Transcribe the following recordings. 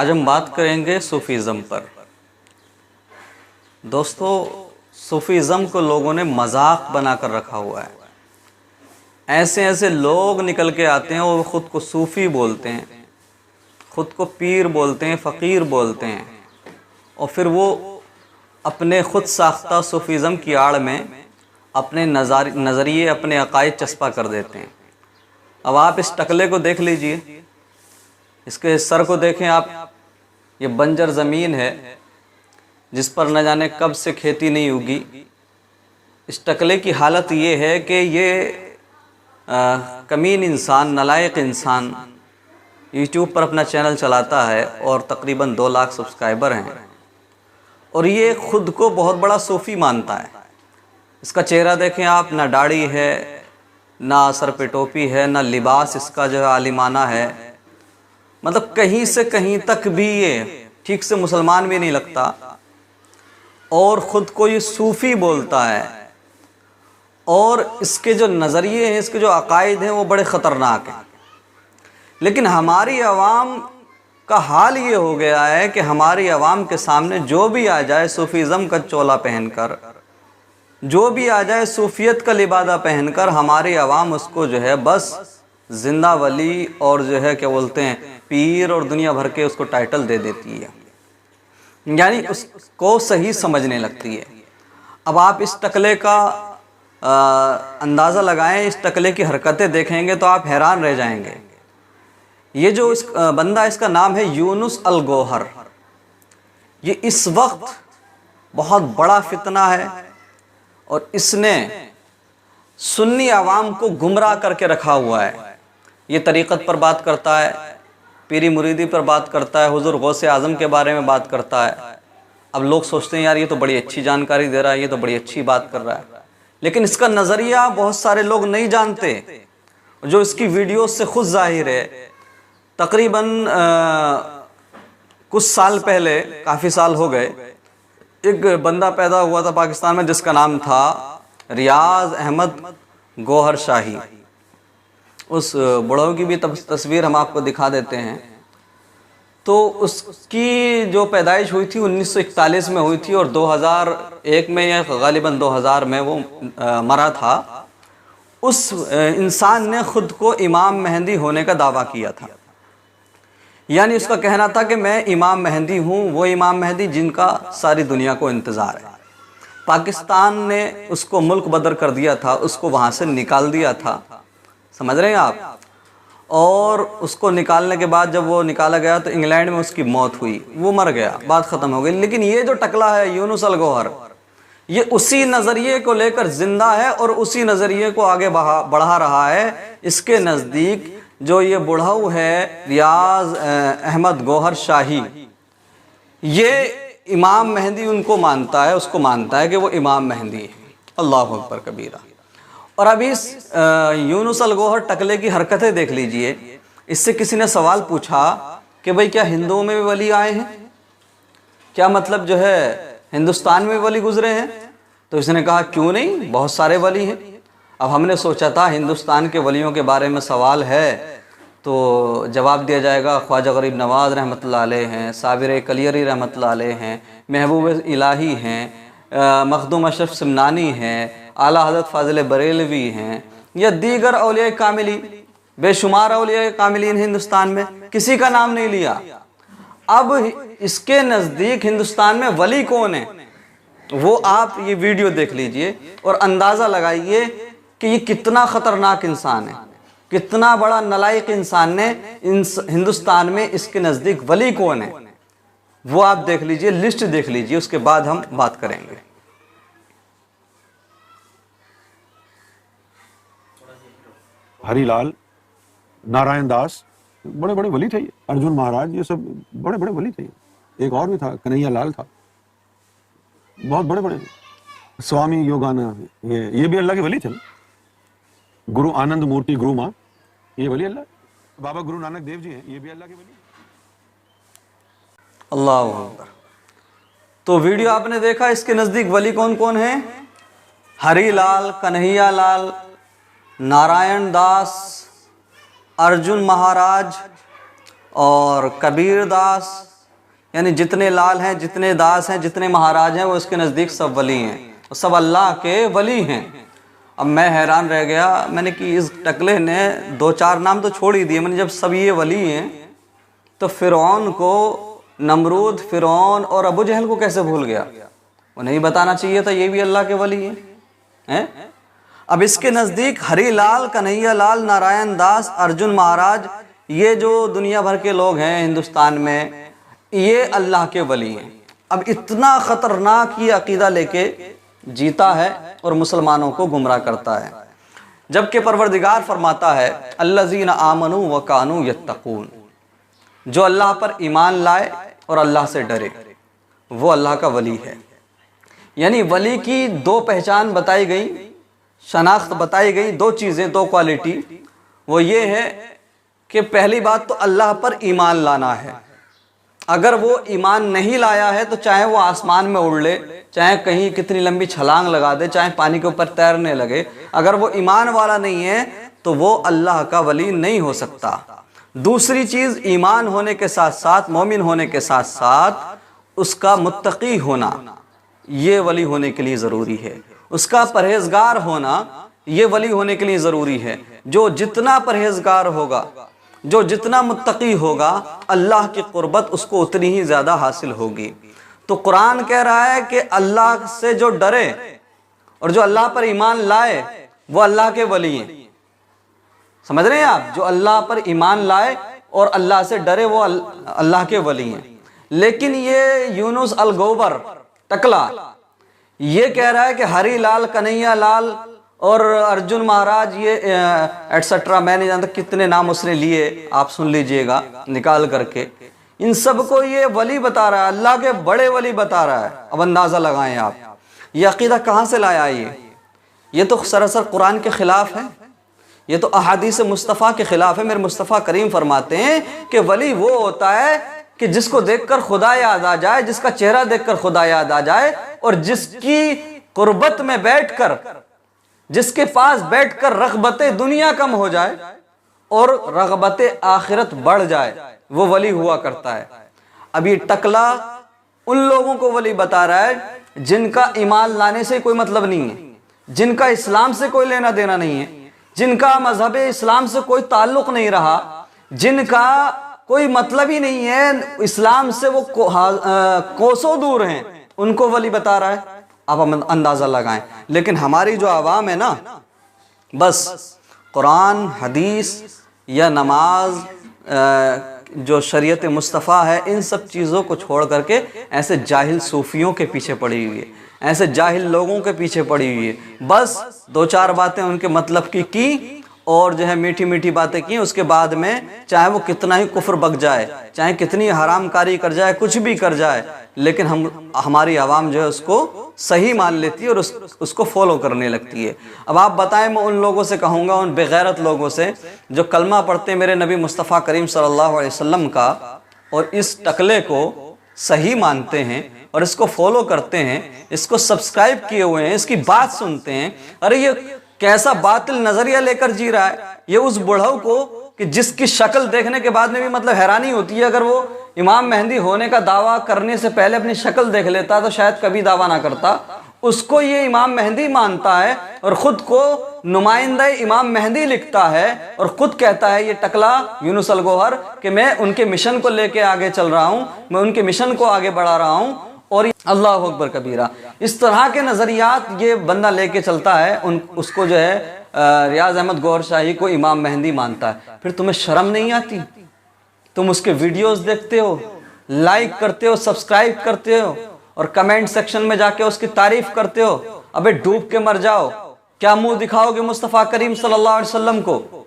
آج ہم بات کریں گے صوفیزم پر۔ دوستو، صوفیزم کو لوگوں نے مذاق بنا کر رکھا ہوا ہے۔ ایسے ایسے لوگ نکل کے آتے ہیں اور خود کو صوفی بولتے ہیں، خود کو پیر بولتے ہیں، فقیر بولتے ہیں، اور پھر وہ اپنے خود ساختہ صوفیزم کی آڑ میں اپنے نظریے، اپنے عقائد چسپا کر دیتے ہیں۔ اب آپ اس ٹکلے کو دیکھ لیجئے، اس کے سر کو دیکھیں آپ، یہ بنجر زمین ہے جس پر نہ جانے کب سے کھیتی نہیں ہوگی۔ اس ٹکلے کی حالت یہ ہے کہ یہ کمین انسان، نالائق انسان یوٹیوب پر اپنا چینل چلاتا ہے اور تقریباً 2 لاکھ سبسکرائبر ہیں، اور یہ خود کو بہت بڑا صوفی مانتا ہے۔ اس کا چہرہ دیکھیں آپ، نہ داڑھی ہے، نہ سر پہ ٹوپی ہے، نہ لباس اس کا جو ہے عالمانہ ہے، مطلب کہیں سے کہیں تک بھی یہ ٹھیک سے مسلمان بھی نہیں لگتا، اور خود کو یہ صوفی بولتا ہے، اور اس کے جو نظریے ہیں، اس کے جو عقائد ہیں وہ بڑے خطرناک ہیں۔ لیکن ہماری عوام کا حال یہ ہو گیا ہے کہ ہماری عوام کے سامنے جو بھی آ جائے صوفیزم کا چولا پہن کر، جو بھی آ جائے صوفیت کا لبادہ پہن کر، ہماری عوام اس کو جو ہے بس زندہ ولی اور جو ہے کیا بولتے ہیں پیر اور دنیا بھر کے اس کو ٹائٹل دے دیتی ہے، یعنی اس کو صحیح سمجھنے لگتی ہے۔ اب آپ اس ٹکلے کا اندازہ لگائیں، اس ٹکلے کی حرکتیں دیکھیں گے تو آپ حیران رہ جائیں گے۔ یہ جو بندہ، اس کا نام ہے یونس الگوہر، یہ اس وقت بہت بڑا فتنہ ہے، اور اس نے سنی عوام کو گمراہ کر کے رکھا ہوا ہے۔ یہ طریقت پر بات کرتا ہے، پیری مریدی پر بات کرتا ہے، حضور غوث اعظم کے بارے میں بات کرتا ہے۔ اب لوگ سوچتے ہیں یار یہ تو بڑی اچھی جانکاری دے رہا ہے، یہ تو بڑی اچھی بات کر رہا ہے، لیکن اس کا نظریہ بہت سارے لوگ نہیں جانتے، جو اس کی ویڈیوز سے خود ظاہر ہے۔ تقریباً کچھ سال پہلے، کافی سال ہو گئے، ایک بندہ پیدا ہوا تھا پاکستان میں جس کا نام تھا ریاض احمد گوہر شاہی۔ اس بڑھوں کی بھی تصویر ہم آپ کو دکھا دیتے ہیں۔ تو اس کی جو پیدائش ہوئی تھی 1941 میں ہوئی تھی، اور 2001 میں یا غالباً 2000 میں وہ مرا تھا۔ اس انسان نے خود کو امام مہدی ہونے کا دعویٰ کیا تھا، یعنی اس کا کہنا تھا کہ میں امام مہدی ہوں، وہ امام مہدی جن کا ساری دنیا کو انتظار ہے۔ پاکستان نے اس کو ملک بدر کر دیا تھا، اس کو وہاں سے نکال دیا تھا، سمجھ رہے ہیں آپ؟ اور اس کو نکالنے کے بعد جب وہ نکالا گیا تو انگلینڈ میں اس کی موت ہوئی، وہ مر گیا، بات ختم ہو گئی۔ لیکن یہ جو ٹکلا ہے یونس الگوہر، یہ اسی نظریے کو لے کر زندہ ہے اور اسی نظریے کو آگے بڑھا رہا ہے۔ اس کے نزدیک جو یہ بڑھاؤ ہے ریاض احمد گوہر شاہی، یہ امام مہدی ان کو مانتا ہے، اس کو مانتا ہے کہ وہ امام مہدی ہے۔ اللہ اکبر کبیرہ۔ اور ابھی اس یونس الگوہر ٹکلے کی حرکتیں دیکھ لیجئے۔ اس سے کسی نے سوال پوچھا کہ بھئی کیا ہندوؤں میں بھی ولی آئے ہیں؟ کیا مطلب جو ہے ہندوستان میں ولی گزرے ہیں؟ تو اس نے کہا کیوں نہیں، بہت سارے ولی ہیں۔ اب ہم نے سوچا تھا ہندوستان کے ولیوں کے بارے میں سوال ہے تو جواب دیا جائے گا، خواجہ غریب نواز رحمۃ اللہ علیہ ہیں، صابر کلیری رحمۃ اللہ علیہ ہیں، محبوب الہی ہیں، مخدوم اشرف سمنانی ہیں، اعلیٰ حضرت فاضل بریلوی ہیں، یا دیگر اولیاء کاملین، بے شمار اولیاء کاملین ہندوستان میں، کسی کا نام نہیں لیا۔ اب اس کے نزدیک ہندوستان میں ولی کون ہے، وہ آپ یہ ویڈیو دیکھ لیجئے اور اندازہ لگائیے کہ یہ کتنا خطرناک انسان ہے، کتنا بڑا نالائق انسان نے ہندوستان میں اس کے نزدیک ولی کون ہے، وہ آپ دیکھ لیجئے، لسٹ دیکھ لیجئے، اس کے بعد ہم بات کریں گے۔ ہری لال، نارائن داس، بڑے بڑے ولی تھے، ارجن مہاراج، یہ سب بڑے بڑے ولی تھے۔ ایک اور بھی تھا، کنہیا لال تھا، بہت بڑے بڑے۔ سوامی یوگانا، یہ بھی اللہ کے ولی تھے۔ گرو آنند مورتی گرو ماں، یہ ولی اللہ۔ بابا گرو نانک دیو جی ہیں، یہ بھی اللہ کے ولی۔ اللہ اکبر۔ تو ویڈیو آپ نے دیکھا، اس کے نزدیک ولی کون کون ہیں؟ ہری لال، کنہیا لال، نارائن داس، ارجن مہاراج، اور کبیر داس، یعنی جتنے لال ہیں، جتنے داس ہیں، جتنے مہاراج ہیں، وہ اس کے نزدیک سب ولی ہیں، سب اللہ کے ولی ہیں۔ اب میں حیران رہ گیا، میں نے کہ اس ٹکلے نے 2-4 نام تو چھوڑ ہی دیے، میں نے جب سب یہ ولی ہیں تو فرعون کو، نمرود، فرعون اور ابو جہل کو کیسے بھول گیا؟ وہ نہیں بتانا چاہیے تھا یہ بھی اللہ کے ولی ہیں۔ اب اس کے نزدیک ہری لال، کنہیا لال، نارائن داس، ارجن مہاراج، یہ جو دنیا بھر کے لوگ ہیں ہندوستان میں، یہ اللہ کے ولی ہیں۔ اب اتنا خطرناک یہ عقیدہ لے کے جیتا ہے اور مسلمانوں کو گمراہ کرتا ہے، جبکہ پروردگار فرماتا ہے الذین آمنوا وکانوا یتقون، جو اللہ پر ایمان لائے اور اللہ سے ڈرے وہ اللہ کا ولی ہے۔ یعنی ولی کی 2 پہچان بتائی گئی، شناخت بتائی گئی، 2 چیزیں، 2 کوالٹی۔ وہ یہ ہے کہ پہلی بات تو اللہ پر ایمان لانا ہے۔ اگر وہ ایمان نہیں لایا ہے تو چاہے وہ آسمان میں اڑ لے، چاہے کہیں کتنی لمبی چھلانگ لگا دے، چاہے پانی کے اوپر تیرنے لگے، اگر وہ ایمان والا نہیں ہے تو وہ اللہ کا ولی نہیں ہو سکتا۔ دوسری چیز، ایمان ہونے کے ساتھ ساتھ، مومن ہونے کے ساتھ ساتھ اس کا متقی ہونا یہ ولی ہونے کے لیے ضروری ہے، اس کا پرہیزگار ہونا یہ ولی ہونے کے لیے ضروری ہے۔ جو جتنا پرہیزگار ہوگا، جو جتنا متقی ہوگا، اللہ کی قربت اس کو اتنی ہی زیادہ حاصل ہوگی۔ تو قرآن کہہ رہا ہے کہ اللہ سے جو ڈرے اور جو اللہ پر ایمان لائے وہ اللہ کے ولی ہیں۔ سمجھ رہے ہیں آپ؟ جو اللہ پر ایمان لائے اور اللہ سے ڈرے وہ اللہ کے ولی ہیں۔ لیکن یہ یونس الگوبر ٹکلا یہ کہہ رہا ہے کہ ہری لال، کنہیا لال اور ارجن مہاراج، یہ ایٹسٹرا، میں نہیں جانتا کتنے نام اس نے لیے، آپ سن لیجئے گا نکال کر کے، ان سب کو یہ ولی بتا رہا ہے، اللہ کے بڑے ولی بتا رہا ہے۔ اب اندازہ لگائیں آپ یہ عقیدہ کہاں سے لایا؟ یہ تو سراسر قرآن کے خلاف ہے، یہ تو احادیث مصطفیٰ کے خلاف ہے۔ میرے مصطفیٰ کریم فرماتے ہیں کہ ولی وہ ہوتا ہے کہ جس کو دیکھ کر خدا یاد آ جائے، جس کا چہرہ دیکھ کر خدا یاد آ جائے، اور جس کی قربت میں بیٹھ کر، جس کے پاس بیٹھ کر رغبت دنیا کم ہو جائے اور رغبت آخرت بڑھ جائے، وہ ولی ہوا کرتا ہے۔ اب یہ ٹکلا ان لوگوں کو ولی بتا رہا ہے جن کا ایمان لانے سے کوئی مطلب نہیں ہے، جن کا اسلام سے کوئی لینا دینا نہیں ہے، جن کا مذہب اسلام سے کوئی تعلق نہیں رہا، جن کا کوئی مطلب ہی نہیں ہے اسلام سے، وہ کوسوں دور ہیں، ان کو ولی بتا رہا ہے۔ آپ اندازہ لگائیں۔ لیکن ہماری جو عوام ہے نا، بس قرآن، حدیث یا نماز، جو شریعت مصطفیٰ ہے، ان سب چیزوں کو چھوڑ کر کے ایسے جاہل صوفیوں کے پیچھے پڑی ہوئی ہے، ایسے جاہل لوگوں کے پیچھے پڑی ہوئی ہے۔ بس 2-4 باتیں ان کے مطلب کی اور جو ہے میٹھی میٹھی باتیں کی، اس کے بعد میں چاہے وہ کتنا ہی کفر بک جائے، چاہے کتنی حرام کاری کر جائے، کچھ بھی کر جائے، لیکن ہماری عوام جو ہے اس کو صحیح مان لیتی ہے اور اس کو فالو کرنے لگتی ہے۔ اب آپ بتائیں، میں ان لوگوں سے کہوں گا، ان بغیرت لوگوں سے جو کلمہ پڑھتے ہیں میرے نبی مصطفیٰ کریم صلی اللہ علیہ وسلم کا اور اس ٹکلے کو صحیح مانتے ہیں اور اس کو فالو کرتے ہیں، اس کو سبسکرائب کیے ہوئے ہیں، اس کی بات سنتے ہیں، ارے یہ کیسا باطل نظریہ لے کر جی رہا ہے۔ یہ اس بڑھو کو کہ جس کی شکل دیکھنے کے بعد میں بھی مطلب حیرانی ہوتی ہے، اگر وہ امام مہدی ہونے کا دعویٰ کرنے سے پہلے اپنی شکل دیکھ لیتا تو شاید کبھی دعویٰ نہ کرتا۔ اس کو یہ امام مہدی مانتا ہے اور خود کو نمائندہ امام مہدی لکھتا ہے اور خود کہتا ہے یہ ٹکلا یونس الگوہر کہ میں ان کے مشن کو لے کے آگے چل رہا ہوں، میں ان کے مشن کو آگے بڑھا رہا ہوں، اور اللہ اکبر کبیرہ۔ اس طرح کے نظریات یہ بندہ لے کے چلتا ہے، اس کو جو ہے ریاض احمد گوہر شاہی کو امام مہدی مانتا ہے۔ پھر تمہیں شرم نہیں آتی؟ تم اس کے ویڈیوز دیکھتے ہو، لائک کرتے ہو، سبسکرائب کرتے ہو اور کمنٹ سیکشن میں جا کے اس کی تعریف کرتے ہو۔ ابے ڈوب کے مر جاؤ، کیا منہ دکھاؤ گے مصطفیٰ کریم صلی اللہ علیہ وسلم کو؟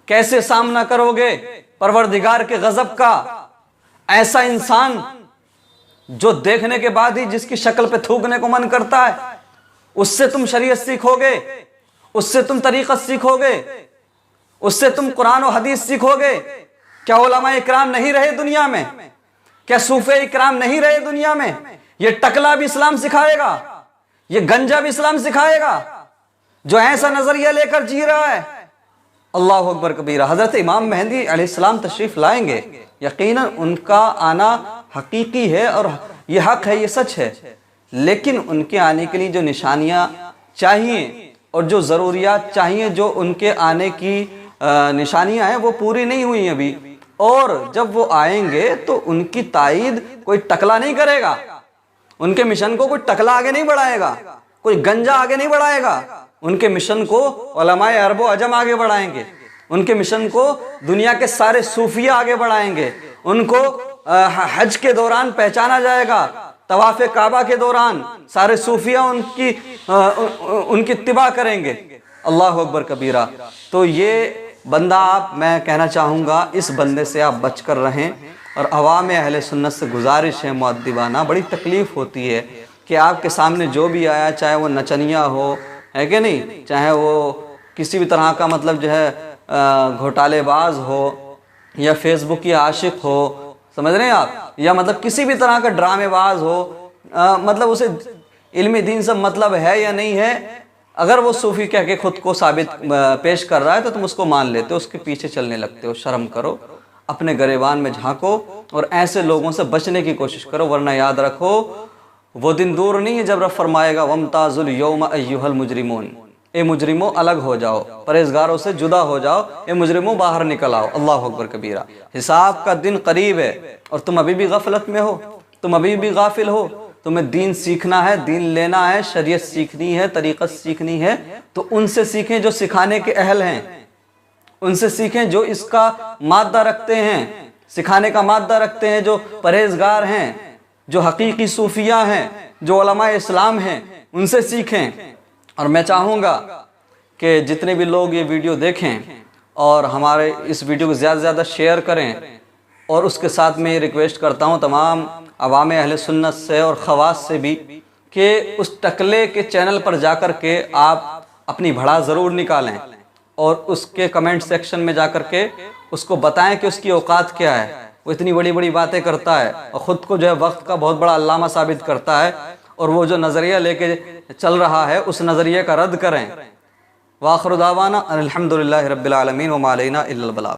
کیسے سامنا کرو گے پروردگار کے غضب کا؟ ایسا انسان جو دیکھنے کے بعد ہی جس کی شکل پہ تھوکنے کو من کرتا ہے، اس سے تم شریعت سیکھو گے، اس سے تم طریقت سیکھو گے، اس سے تم قرآن و حدیث سیکھو گے؟ کیا علماء اکرام نہیں رہے دنیا میں؟ کیا صوفے اکرام نہیں رہے دنیا میں؟ یہ ٹکلا بھی اسلام سکھائے گا، یہ گنجا بھی اسلام سکھائے گا، جو ایسا نظریہ لے کر جی رہا ہے اللہ اکبر کبیرہ۔ حضرت امام مہدی علیہ السلام تشریف لائیں گے، یقیناً ان کا آنا حقیقی ہے اور یہ حق ہے، یہ سچ ہے، لیکن ان کے آنے کے لیے جو نشانیاں چاہیے اور جو ضروریات چاہیے، جو ان کے آنے کی نشانیاں ہیں وہ پوری نہیں ہوئی ابھی، اور جب وہ آئیں گے تو ان کی تائید کوئی ٹکلا نہیں کرے گا، ان کے مشن کو کوئی ٹکلا آگے نہیں بڑھائے گا، کوئی گنجا آگے نہیں بڑھائے گا، ان کے مشن کو علماء عرب و عجم آگے بڑھائیں گے، ان کے مشن کو دنیا کے سارے صوفیہ آگے بڑھائیں گے، ان کو حج کے دوران پہچانا جائے گا، طواف کعبہ کے دوران سارے صوفیہ ان کی اتباع کریں گے۔ اللہ اکبر کبیرہ۔ تو یہ بندہ میں کہنا چاہوں گا اس بندے سے آپ بچ کر رہیں، اور عوام اہل سنت سے گزارش ہے مؤدبانہ، بڑی تکلیف ہوتی ہے کہ آپ کے سامنے جو بھی آیا، چاہے وہ نچنیا ہو، ہے کہ نہیں، چاہے وہ کسی بھی طرح کا مطلب جو ہے گھوٹالے باز ہو، یا فیس بک کی عاشق ہو، سمجھ رہے ہیں آپ، یا مطلب کسی بھی طرح کا ڈرامے باز ہو، مطلب اسے علم دین سے مطلب ہے یا نہیں ہے، اگر وہ صوفی کہہ کے خود کو ثابت پیش کر رہا ہے تو تم اس کو مان لیتے ہو، اس کے پیچھے چلنے لگتے ہو۔ شرم کرو، اپنے گریبان میں جھانکو اور ایسے لوگوں سے بچنے کی کوشش کرو، ورنہ یاد رکھو وہ دن دور نہیں ہے جب رب فرمائے گا وَامْتَازُوا الْيَوْمَ أَيُّهَا الْمُجْرِمُونَ، اے مجرموں الگ ہو جاؤ، پرہیزگاروں سے جدا ہو جاؤ، اے مجرموں باہر نکل آؤ۔ اللہ اکبر کبیرہ۔ حساب کا دن قریب ہے اور تم ابھی بھی غفلت میں ہو، تم ابھی بھی غافل ہو۔ تمہیں دین سیکھنا ہے، دین لینا ہے، شریعت سیکھنی ہے، طریقت سیکھنی ہے تو ان سے سیکھیں جو سکھانے کے اہل ہیں، ان سے سیکھیں جو اس کا مادہ رکھتے ہیں، سکھانے کا مادہ رکھتے ہیں، جو پرہیزگار ہیں، جو حقیقی صوفیہ ہیں، جو علماء اسلام ہیں، ان سے سیکھیں۔ اور میں چاہوں گا کہ جتنے بھی لوگ یہ ویڈیو دیکھیں اور ہمارے اس ویڈیو کو زیادہ سے زیادہ شیئر کریں، اور اس کے ساتھ میں یہ ریکویسٹ کرتا ہوں تمام عوام اہل سنت سے اور خواص سے بھی کہ اس ٹکلے کے چینل پر جا کر کے آپ اپنی بھڑا ضرور نکالیں، اور اس کے کمنٹ سیکشن میں جا کر کے اس کو بتائیں کہ اس کی اوقات کیا ہے، وہ اتنی بڑی بڑی باتیں کرتا ہے اور خود کو جو ہے وقت کا بہت بڑا علامہ ثابت کرتا ہے، اور وہ جو نظریہ لے کے چل رہا ہے اس نظریے کا رد کریں۔ وآخر دعوانا ان الحمدللہ رب العالمین وما علینا الا البلاغ۔